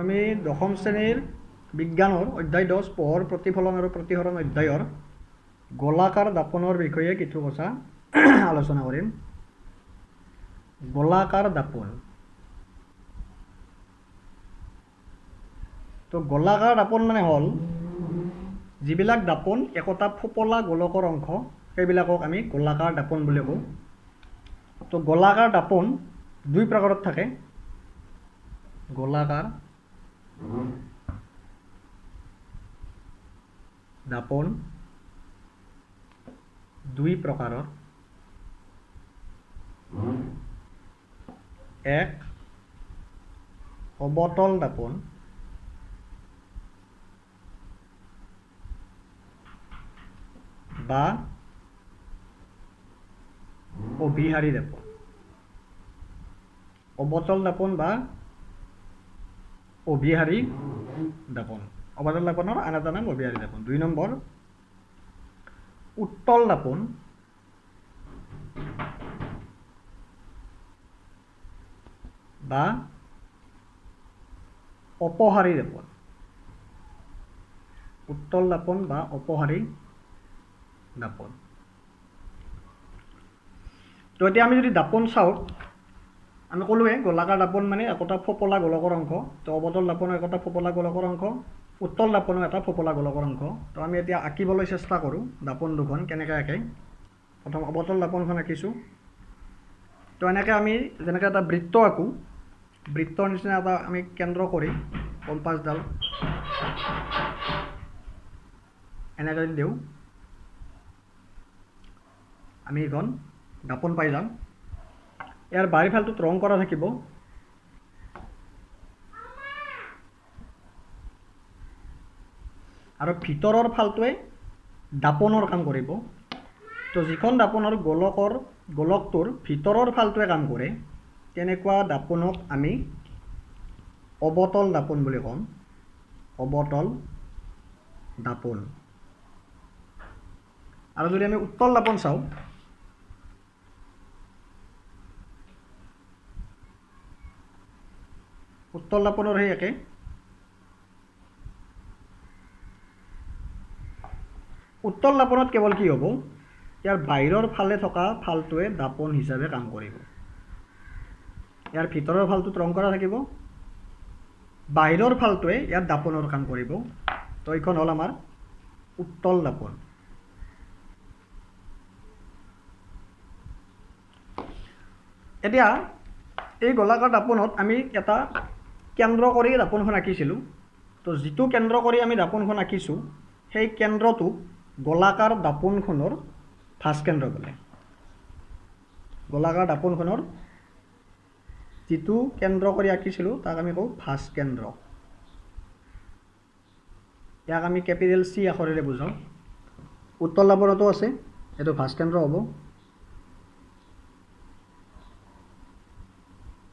আমি দশম শ্ৰেণীৰ বিজ্ঞানৰ অধ্যায় 10 পোহৰ প্ৰতিফলন আৰু প্ৰতিসৰণ অধ্যায়ৰ গোলাকাৰ দাপনৰ বিষয়ে কিছু কথা আলোচনা কৰিম। গোলাকাৰ দাপন। তো গোলাকাৰ দাপন মানে হ'ল যিবিলাক দাপন একোটা ফোপলা গোলকৰ অংশ সেইবিলাকক আমি গোলাকাৰ দাপন বুলি কওঁ। তো গোলাকাৰ দাপন দুই প্ৰকাৰত থাকে। গোলাকাৰ দাপন দুই প্ৰকাৰৰ। এক অবতল দাপন বা অভিহাৰী দাপন। অবতল দাপন বা অভিহাৰী দাপন। অবতল দাপনৰ আন এটা নাম অভিহাৰী দাপন। 2 নম্বৰ উত্তল দাপন বা অপহাৰী দাপন। উত্তল দাপন বা অপহাৰী দাপন। তো এতিয়া আমি যদি দাপন চাওঁ, আমি ক'লোৱে গোলাকাৰ দাপন মানে একোটা ফোপলা গোলকৰ অংশ। তো অবতল দাপনো একোটা ফোপলা গোলকৰ অংশ, উত্তল দাপনো এটা ফোপলা গোলকৰ অংশ। তো আমি এতিয়া আঁকিবলৈ চেষ্টা কৰোঁ দাপন দুখন কেনেকৈ আঁকে। প্ৰথম অবতল দাপনখন আঁকিছোঁ। তো এনেকৈ আমি যেনেকৈ এটা বৃত্ত আঁকো, বৃত্তৰ নিচিনা এটা আমি কেন্দ্ৰ কৰি কম্পাছডাল এনেকৈ দিওঁ, আমি এইখন দাপন পাই যাম। ইয়াৰ বাহিৰফালটোত ৰং কৰা থাকিব। আৰু ভিতৰৰ ফালটোৱে দাপনৰ কাম কৰিব। তো যিখন দাপনৰ গোলকটোৰ ভিতৰৰ ফালটোৱে কাম কৰে তেনেকুৱা দাপনক আমি অবতল দাপন বুলি কওঁ। অবতল দাপন। আৰু যদি আমি উত্তল দাপন চাওঁ, উত্তল দাপনৰ সেই একে। উত্তল দাপনত কেৱল কি হ'ব, ইয়াৰ বাহিৰৰ ফালে থকা ফালটোৱে দাপন হিচাপে কাম কৰিব। ইয়াৰ ভিতৰৰ ফালটোত ৰং কৰা থাকিব, বাহিৰৰ ফালটোৱে ইয়াৰ দাপনৰ কাম কৰিব। তো এইখন হ'ল আমাৰ উত্তল দাপন। এতিয়া এই গোলাকাৰ দাপনত আমি এটা কেন্দ্ৰ কৰি দাপনখন আঁকিছিলোঁ। তো যিটো কেন্দ্ৰ কৰি আমি দাপনখন আঁকিছোঁ সেই কেন্দ্ৰটোক গোলাকাৰ দাপনখনৰ ভাঁজকেন্দ্ৰ বোলে। গোলাকাৰ দাপনখনৰ যিটো কেন্দ্ৰ কৰি আঁকিছিলোঁ তাক আমি কওঁ ভাঁজকেন্দ্ৰ। ইয়াক আমি কেপিটেল C আখৰেৰে বুজাওঁ। উত্তল দাপনতো আছে, এইটো ভাঁজকেন্দ্ৰ হ'ব।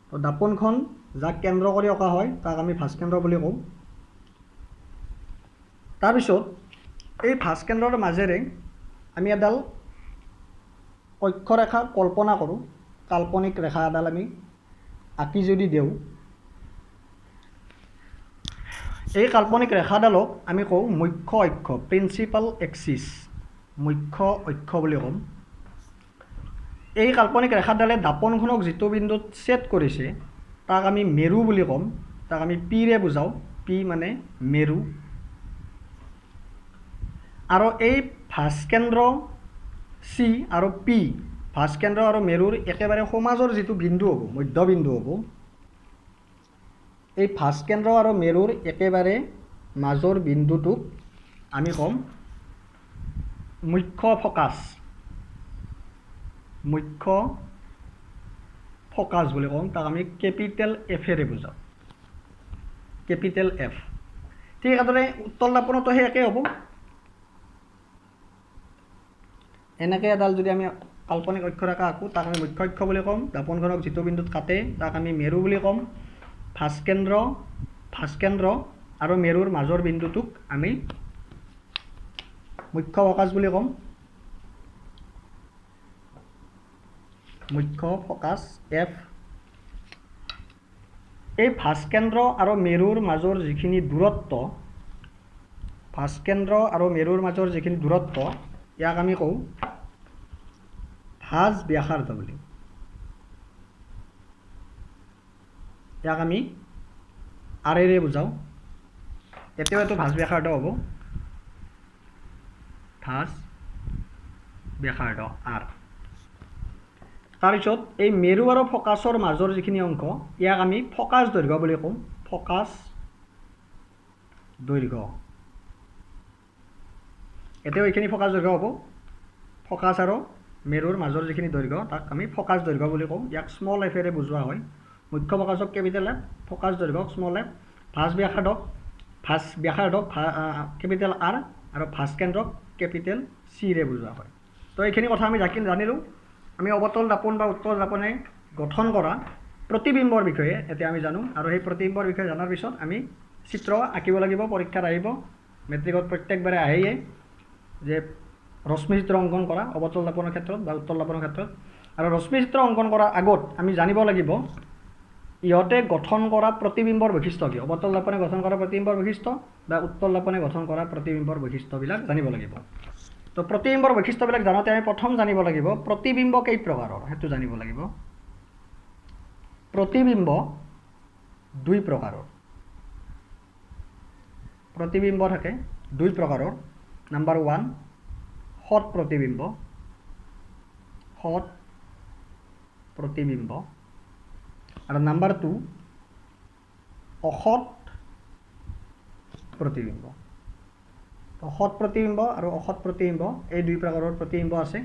তো দাপনখন যাক কেন্দ্ৰ কৰি অঁকা হয় তাক আমি ভাঁজকেন্দ্ৰ বুলি কওঁ। তাৰপিছত এই ভাঁজকেন্দ্ৰৰ মাজেৰে আমি এডাল অক্ষৰেখা কল্পনা কৰোঁ। কাল্পনিক ৰেখা এডাল আমি আঁকি যদি দিওঁ, এই কাল্পনিক ৰেখাডালক আমি কওঁ মুখ্য অক্ষ, প্ৰিন্সিপাল এক্সিছ। মুখ্য অক্ষ বুলি ক'ম। এই কাল্পনিক ৰেখাডালে দাপনখনক যিটো বিন্দুত ছেদ কৰিছে তাক আমি মেৰু বুলি ক'ম। তাক আমি পিৰে বুজাওঁ। পি মানে মেৰু। আৰু এই ভাঁজকেন্দ্ৰ C আৰু P, ভাঁজকেন্দ্ৰ আৰু মেৰুৰ একেবাৰে সমাজৰ যিটো বিন্দু হ'ব, মধ্যবিন্দু হ'ব, এই ভাঁজকেন্দ্ৰ আৰু মেৰুৰ একেবাৰে মাজৰ বিন্দুটোক আমি ক'ম মুখ্য ফকাছ। মুখ্য ফকাছ বুলি কওঁ। তাক আমি কেপিটেল Fৰে বুজাওঁ। Capital F। ঠিক একেদৰে উত্তল দাপনতো সেই একেই হ'ব। এনেকৈ এডাল যদি আমি কাল্পনিক অক্ষৰেখা আঁকো তাক আমি মুখ্য অক্ষ বুলি ক'ম। দাপনখনক যিটো বিন্দুত কাটে তাক আমি মেৰু বুলি ক'ম। ভাঁজকেন্দ্ৰ আৰু মেৰুৰ মাজৰ বিন্দুটোক আমি মুখ্য ফকাছ বুলি ক'ম। মুখ্য ফকাছ F। এই ভাস্কেন্দ্ৰ আৰু মেৰুৰ মাজৰ যিখিনি দূৰত্ব, ভাস্কেন্দ্ৰ আৰু মেৰুৰ মাজৰ যিখিনি দূৰত্ব, ইয়াক আমি কওঁ ভাঁজ ব্যাসাৰ্ধ বুলি। ইয়াক আমি আৰেৰে বুজাওঁ। এতিয়াও এইটো ভাঁজ ব্যাসাৰ্ধ হ'ব, ভাঁজ ব্যাসাৰ্ধ আৰ। তাৰপিছত এই মেৰু আৰু ফকাছৰ মাজৰ যিখিনি অংশ, ইয়াক আমি ফকাছ দৈৰ্ঘ্য বুলি কওঁ, ফকাছ দৈৰ্ঘ্য। এতিয়াও এইখিনি ফকাছ দৈৰ্ঘ্য হ'ব। ফকাছ আৰু মেৰুৰ মাজৰ যিখিনি দৈৰ্ঘ্য, তাক আমি ফকাছ দৈৰ্ঘ্য বুলি কওঁ। ইয়াক স্মল এফেৰে বুজোৱা হয়। মুখ্য ফকাছক কেপিটেল এফ, ফকাছ দৈৰ্ঘ্যক স্মল এফ, ভাঁজ ব্যাসাৰ্ধক কেপিটেল আৰ আৰু ভাস্কেন্দ্ৰক কেপিটেল চিৰে বুজোৱা হয়। তো এইখিনি কথা আমি জানিলোঁ। আমি অৱতল দাপোন বা উত্তল দাপনে গঠন কৰা প্ৰতিবিম্বৰ বিষয়ে এতিয়া আমি জানো, আৰু সেই প্ৰতিবিম্বৰ বিষয়ে জনাৰ পিছত আমি চিত্ৰ আঁকিব লাগিব। পৰীক্ষাত আহিব, মেট্ৰিকত প্ৰত্যেকবাৰে আহেয়ে যে ৰশ্মি চিত্ৰ অংকন কৰা অৱতল দাপনৰ ক্ষেত্ৰত বা উত্তল দাপনৰ ক্ষেত্ৰত। আৰু ৰশ্মি চিত্ৰ অংকন কৰাৰ আগত আমি জানিব লাগিব ইহঁতে গঠন কৰা প্ৰতিবিম্বৰ বৈশিষ্ট্য কি। অৱতল দাপনে গঠন কৰা প্ৰতিবিম্বৰ বৈশিষ্ট্য বা উত্তল দাপনে গঠন কৰা প্ৰতিবিম্বৰ বৈশিষ্ট্যবিলাক জানিব লাগিব। তো প্ৰতিবিম্বৰ বৈশিষ্ট্যবিলাক জানোতে আমি প্ৰথম জানিব লাগিব প্ৰতিবিম্ব কেই প্ৰকাৰৰ, সেইটো জানিব লাগিব। প্ৰতিবিম্ব দুই প্ৰকাৰৰ। প্ৰতিবিম্ব থাকে দুই প্ৰকাৰৰ। নাম্বাৰ 1 সৎ প্ৰতিবিম্ব, সৎ প্ৰতিবিম্ব। আৰু নাম্বাৰ 2 অসৎ প্ৰতিবিম্ব। সৎ প্ৰতিবিম্ব আৰু অসৎ প্ৰতিবিম্ব এই দুই প্ৰকাৰৰ প্ৰতিবিম্ব আছে।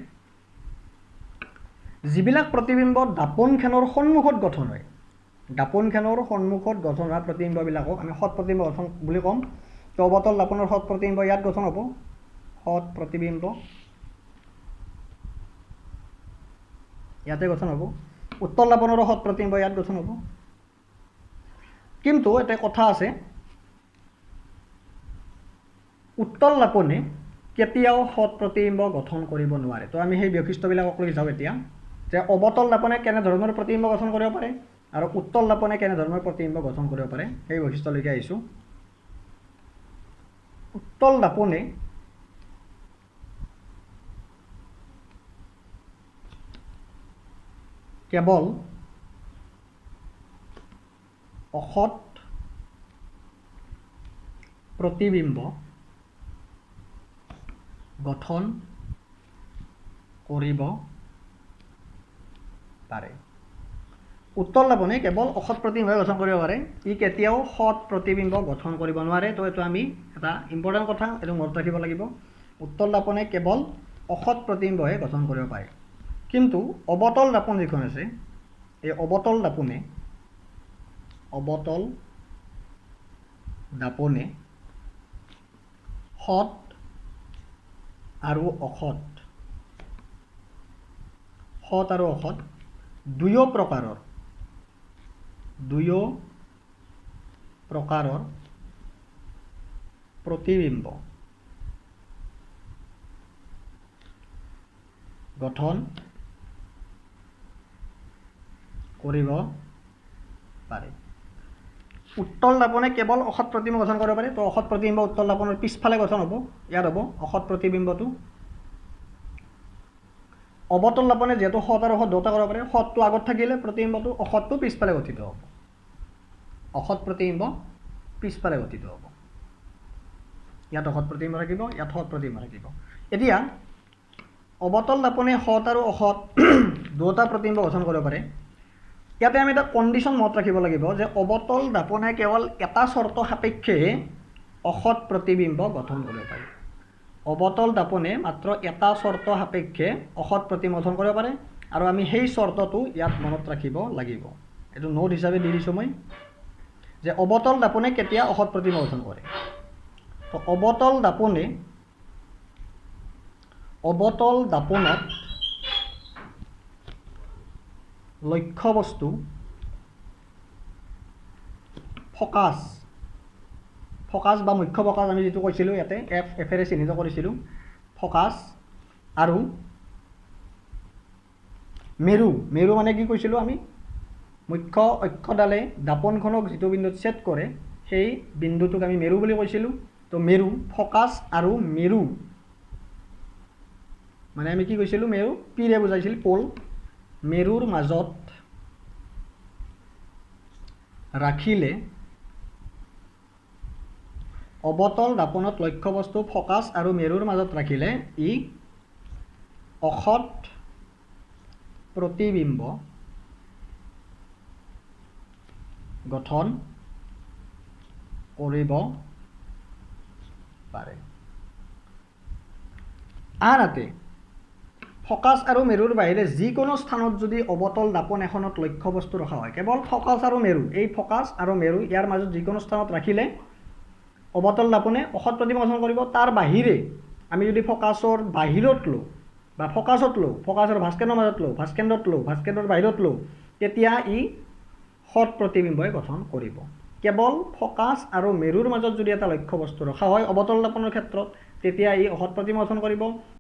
যিবিলাক প্ৰতিবিম্ব দাপোনখনৰ সন্মুখত গঠন হয়, দাপোনখনৰ সন্মুখত গঠন হোৱা প্ৰতিবিম্ববিলাকক আমি সৎ প্ৰতিবিম্ব গঠন বুলি ক'ম। তো অৱতল দাপোনৰ সৎ প্ৰতিবিম্ব ইয়াত গঠন হ'ব, সৎ প্ৰতিবিম্ব ইয়াতে গঠন হ'ব। উত্তল দাপনৰো সৎ প্ৰতিবিম্ব ইয়াত গঠন হ'ব। কিন্তু এটা কথা আছে, উত্তল দাপনে কেতিয়াও সৎ প্ৰতিবিম্ব গঠন কৰিব নোৱাৰে। তো আমি সেই বৈশিষ্ট্যবিলাকক লৈ যাওঁ এতিয়া, যে অৱতল দাপনে কেনেধৰণৰ প্ৰতিবিম্ব গঠন কৰিব পাৰে আৰু উত্তল দাপনে কেনেধৰণৰ প্ৰতিবিম্ব গঠন কৰিব পাৰে, সেই বৈশিষ্ট্যলৈকে আহিছোঁ। উত্তল দাপনে কেৱল অসৎ প্ৰতিবিম্ব গঠন কৰিব পাৰে। উত্তল দাপনে কেৱল অসৎ প্ৰতিবিম্ব গঠন কৰিব পাৰে, ই কেতিয়াও সৎ প্ৰতিবিম্ব গঠন কৰিব নোৱাৰে। তো এইটো আমি এটা ইম্পৰ্টেণ্ট কথা, এইটো মনত ৰাখিব লাগিব। উত্তল দাপনে কেৱল অসৎ প্ৰতিবিম্বহে গঠন কৰিব পাৰে। কিন্তু অৱতল দাপন যিখন আছে, এই অৱতল দাপনে সৎ আৰু অসৎ দুয়ো প্ৰকাৰৰ প্ৰতিবিম্ব গঠন কৰিব পাৰে। উত্তল দাপনে কেৱল অসৎ প্ৰতিবিম্ব গঠন কৰিব পাৰে। তো অসৎ প্ৰতিবিম্ব উত্তল দাপনৰ পিছফালে গঠন হ'ব, ইয়াত হ'ব অসৎ প্ৰতিবিম্বটো। অৱতল দাপনে যিহেতু সৎ আৰু অসৎ দুটা কৰিব পাৰে, সৎটো আগত থাকিলে প্ৰতিবিম্বটো, অসৎটো পিছফালে গঠিত হ'ব। অসৎ প্ৰতিবিম্ব পিছফালে গঠিত হ'ব। ইয়াত অসৎ প্ৰতিবিম্ব থাকিব, ইয়াত সৎ প্ৰতিবিম্ব থাকিব। এতিয়া অৱতল দাপনে সৎ আৰু অসৎ দুটা প্ৰতিবিম্ব গঠন কৰিব পাৰে। ইয়াতে আমি এটা কণ্ডিশ্যন মনত ৰাখিব লাগিব যে অৱতল দাপনে কেৱল এটা চৰ্ত সাপেক্ষেহে অসৎ প্ৰতিবিম্ব গঠন কৰিব পাৰে। অৱতল দাপনে মাত্ৰ এটা চৰ্ত সাপেক্ষে অসৎ প্ৰতিবিম্ব গঠন কৰিব পাৰে, আৰু আমি সেই চৰ্তটো ইয়াত মনত ৰাখিব লাগিব। এইটো নোট হিচাপে দি দিছোঁ মই, যে অৱতল দাপনে কেতিয়া অসৎ প্ৰতিবিম্ব গঠন কৰে। তো অৱতল দাপনত লক্ষ্যবস্তু ফকাছ বা মুখ্য ফকাছ আমি যিটো কৈছিলোঁ ইয়াতে এফেৰে চিহ্নিত কৰিছিলোঁ, ফকাছ আৰু মেৰু মানে কি কৈছিলোঁ আমি, মুখ্য অক্ষডালে দাপোনখনক যিটো বিন্দুত ছেদ কৰে সেই বিন্দুটোক আমি মেৰু বুলি কৈছিলোঁ। তো মেৰু, ফকাছ আৰু মেৰু মানে আমি কি কৈছিলোঁ, মেৰু পিৰে বুজাইছিল, পল। মেৰুৰ মাজত ৰাখিলে অৱতল দাপোনত লক্ষ্যবস্তু ফকাছ আৰু মেৰুৰ মাজত ৰাখিলে ই অসৎ প্ৰতিবিম্ব গঠন কৰিব পাৰে। আনহাতে ফকাছ আৰু মেৰুৰ বাহিৰে যিকোনো স্থানত যদি অৱতল দাপোন এখনত লক্ষ্যবস্তু ৰখা হয়, কেৱল ফকাছ আৰু মেৰু, এই ফকাছ আৰু মেৰু ইয়াৰ মাজত যিকোনো স্থানত ৰাখিলে অৱতল দাপোনে অসৎ প্ৰতিবিম্ব গঠন কৰিব। তাৰ বাহিৰে আমি যদি ফকাছৰ বাহিৰত লওঁ বা ফকাছত লওঁ, ফকাছৰ ভাস্কেন্দ্ৰৰ মাজত লওঁ, ভাস্কেন্দ্ৰত লওঁ, ভাস্কেন্দ্ৰৰ বাহিৰত লওঁ, তেতিয়া ই সৎ প্ৰতিবিম্বই গঠন কৰিব। কেৱল ফকাছ আৰু মেৰুৰ মাজত যদি এটা লক্ষ্যবস্তু ৰখা হয় অৱতল দাপোনৰ ক্ষেত্ৰত, তেতিয়া ই অসৎ প্ৰতিবিম্ব গঠন কৰিব।